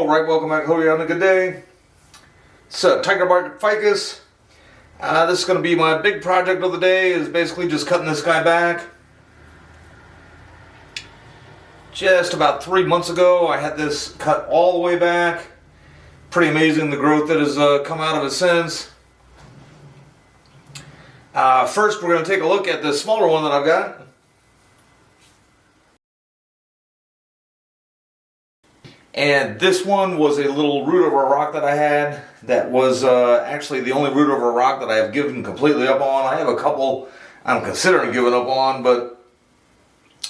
Alright, welcome back. Hope you're having a good day. So, tiger bark ficus. This is going to be my big project of the day, is basically just cutting this guy back. Just about 3 months ago, I had this cut all the way back. Pretty amazing the growth that has come out of it since. First, we're going to take a look at the smaller one that I've got. And this one was a little root over a rock that I had that was actually the only root over a rock that I have given completely up on. I have a couple I'm considering giving up on, but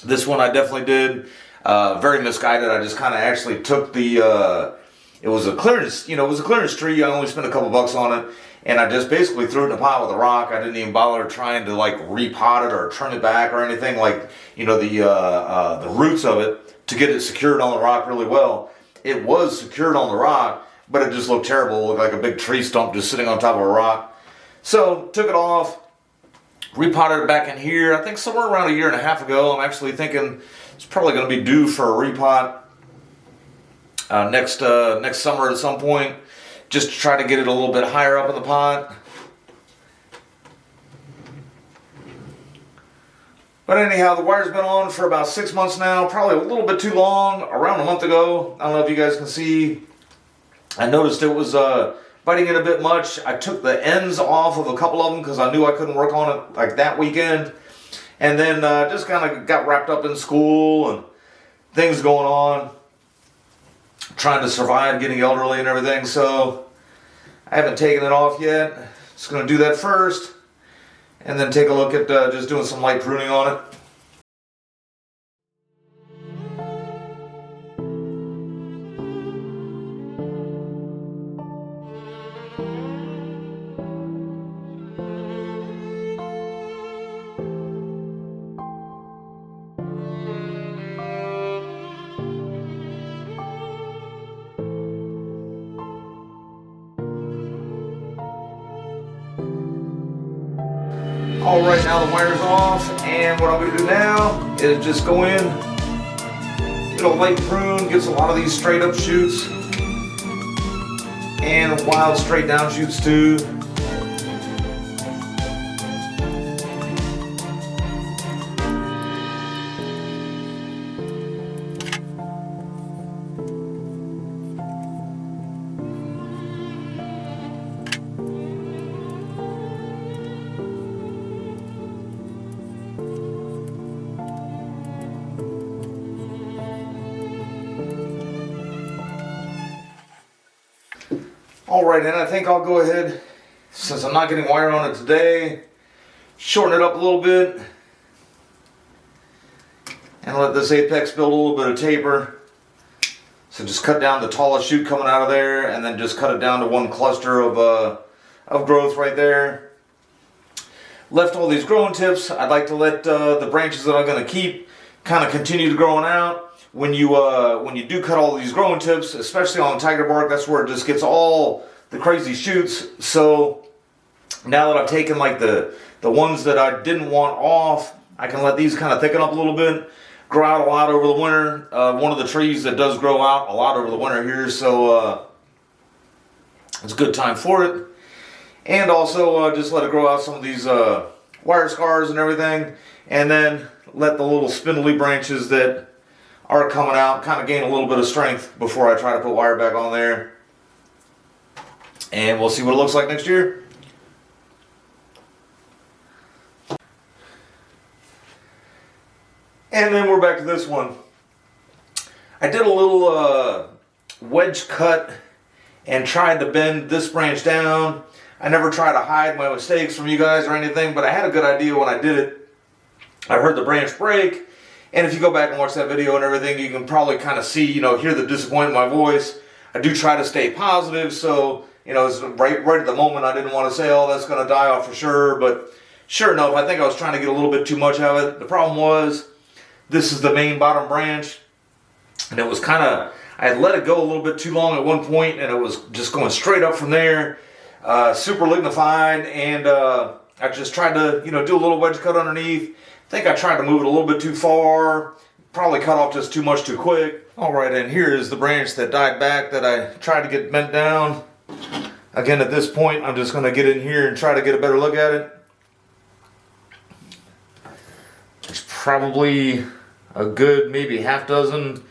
this one I definitely did. Very misguided. I just kind of actually took the, it was a clearance, it was a clearance tree. I only spent a couple bucks on it, and I just basically threw it in a pot with a rock. I didn't even bother trying to like repot it or trim it back or anything, like, the roots of it to get it secured on the rock really well. It was secured on the rock, but it just looked terrible. It looked like a big tree stump just sitting on top of a rock. So, took it off, repotted it back in here. I think somewhere around 1.5 years ago. I'm actually thinking it's probably going to be due for a repot next summer at some point, just to try to get it a little bit higher up in the pot. But anyhow, the wire's been on for about 6 months now, probably a little bit too long, around a month ago. I don't know if you guys can see. I noticed it was biting it a bit much. I took the ends off of a couple of them because I knew I couldn't work on it like that weekend. And then just kind of got wrapped up in school and things going on, trying to survive, getting elderly and everything. So I haven't taken it off yet. Just going to do that first, and then take a look at just doing some light pruning on it. Alright, now the wire's off, and what I'm going to do now is just go in, get a light prune, get a lot of these straight up shoots, and wild straight down shoots too. Alright, and I think I'll go ahead, since I'm not getting wire on it today, shorten it up a little bit and let this apex build a little bit of taper. So just cut down the tallest shoot coming out of there, and then just cut it down to one cluster of growth right there. Left all these growing tips. I'd like to let the branches that I'm going to keep kind of continue to growing out. When you do cut all these growing tips, especially on tiger bark, that's where it just gets all the crazy shoots. So now that I've taken like the ones that I didn't want off, I can let these kind of thicken up a little bit, grow out a lot over the winter. One of the trees that does grow out a lot over the winter here, so it's a good time for it. And also just let it grow out some of these wire scars and everything, and then let the little spindly branches that are coming out kind of gain a little bit of strength before I try to put wire back on there. And we'll see what it looks like next year. And then we're back to this one. I did a little wedge cut and tried to bend this branch down. I never tried to hide my mistakes from you guys or anything, but I had a good idea when I did it. I heard the branch break. And if you go back and watch that video and everything, you can probably kind of see, hear the disappointment in my voice. I do try to stay positive, so, it's right at the moment I didn't want to say, oh, that's going to die off for sure. But sure enough, I think I was trying to get a little bit too much of it. The problem was, this is the main bottom branch, and it was kind of, I had let it go a little bit too long at one point, and it was just going straight up from there, super lignified, and I just tried to, do a little wedge cut underneath. I think I tried to move it a little bit too far, probably cut off just too much too quick. Alright, and here is the branch that died back that I tried to get bent down. Again, at this point, I'm just going to get in here and try to get a better look at it. There's probably a good maybe half dozen,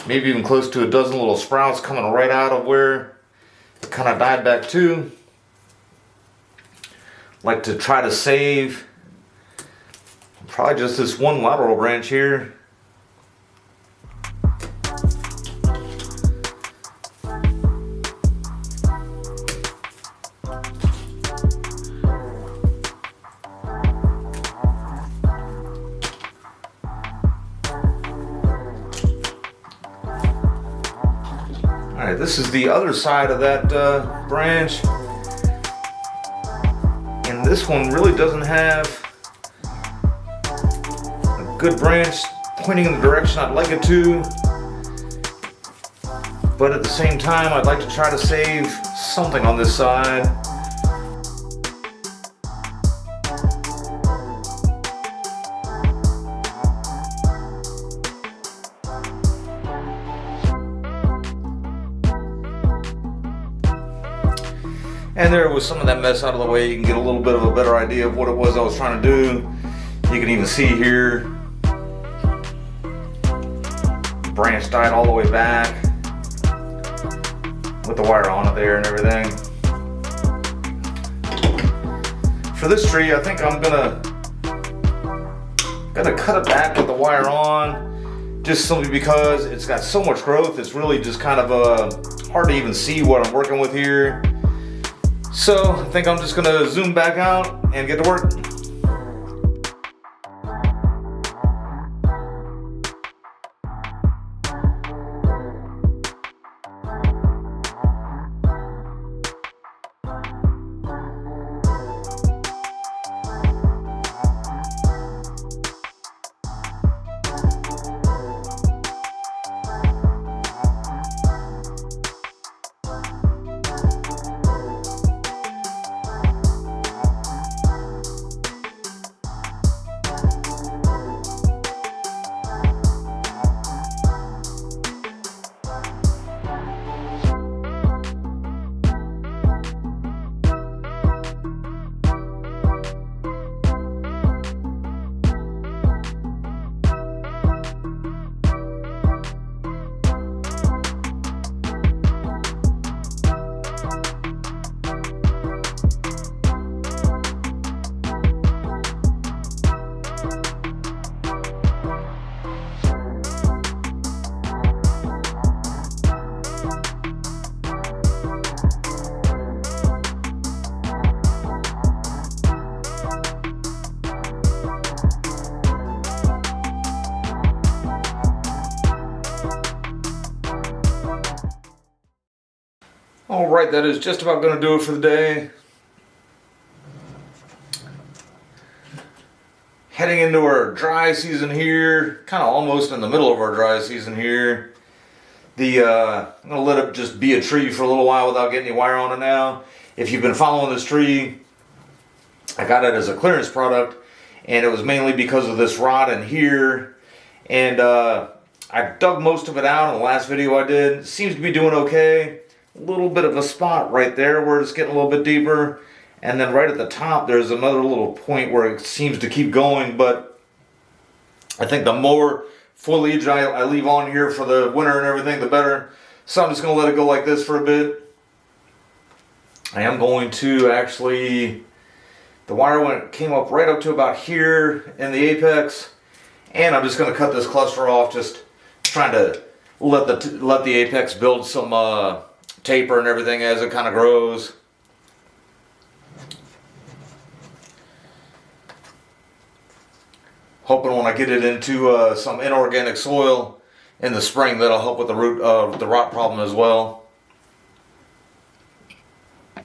maybe even close to a dozen little sprouts coming right out of where it kind of died back to. Like to try to save probably just this one lateral branch here. Alright, this is the other side of that branch. And this one really doesn't have a good branch pointing in the direction I'd like it to. But at the same time, I'd like to try to save something on this side. And there was some of that mess out of the way. You can get a little bit of a better idea of what it was I was trying to do. You can even see here, the branch died all the way back with the wire on it there and everything. For this tree, I think I'm gonna cut it back with the wire on, just simply because it's got so much growth. It's really just kind of hard to even see what I'm working with here. So I think I'm just going to zoom back out and get to work. Alright, that is just about going to do it for the day. Heading into our dry season here, kind of almost in the middle of our dry season here. I'm going to let it just be a tree for a little while without getting any wire on it now. If you've been following this tree, I got it as a clearance product, and it was mainly because of this rod in here. And I dug most of it out in the last video I did. It seems to be doing okay. A little bit of a spot right there where it's getting a little bit deeper, and then right at the top there's another little point where it seems to keep going. But I think the more foliage I leave on here for the winter and everything, the better. So I'm just going to let it go like this for a bit. I am going to actually, the wire came up right up to about here in the apex, and I'm just going to cut this cluster off, just trying to let the apex build some taper and everything as it kind of grows. Hoping when I get it into some inorganic soil in the spring, that'll help with the rot problem as well.